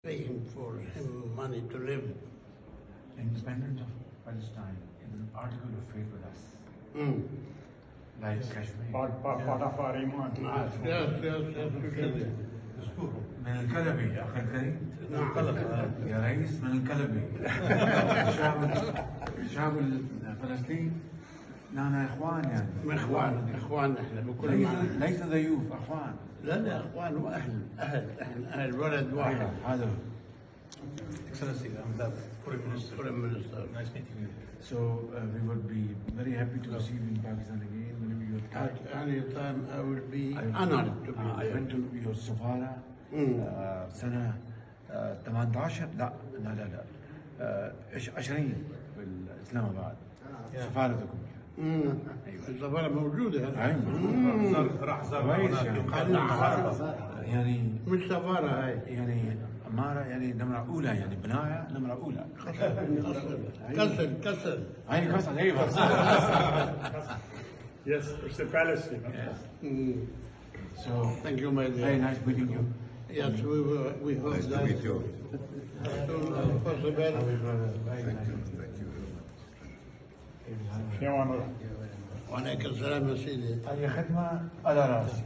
paying for him money to live. Independent of Palestine is an article of faith with us, Mm. like Kashmir. part of our iman. Yes, you should. من الكلبي يا أخي الكريم. يا رئيس من الكلبي. شعب فلسطين نحن إخوان يعني. اخوان احنا بكل معنى. ليس ضيوف أخوان. لا اخوان واهل اهل ولد واحد. هذا. Excellency, Ahmedab, Foreign Minister. Prime Minister. Nice meeting you. So we would be very happy to receive you in Pakistan again whenever you're At any time I will be honored to be I there. went to your سفارة سنة 18 لا 20 بالإسلام آباد سفارتكم. السفارة موجودة. راح زار كويس يعني مش سفارة هاي. يعني أمارة يعني نمرة أولى يعني بناية نمرة أولى. كسر. هاي قصة أيوة. Yes, it's a palace. So Thank you, my very dear. nice meeting you. Yes, we hope that as soon as possible. في أمان الله. وعليك السلام يا سيدي. هذه خدمة على راسي.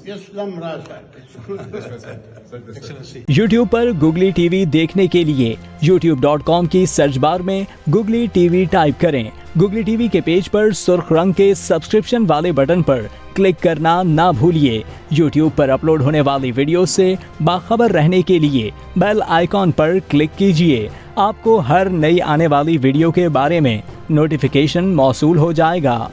يسلم راسك. Excellency. YouTube पर Googly TV देखने के लिए youtube.com की search bar में Googly TV type करें। Googly TV के page पर सुर्ख रंग के सब्सक्रिप्शन वाले बटन पर क्लिक करना ना भूलिए। YouTube पर अपलोड होने वाली वीडियो से बाखबर रहने के लिए बेल आइकॉन पर क्लिक कीजिए। आपको हर नई आने वाली वीडियो के बारे में नोटिफिकेशन मौसूल हो जाएगा।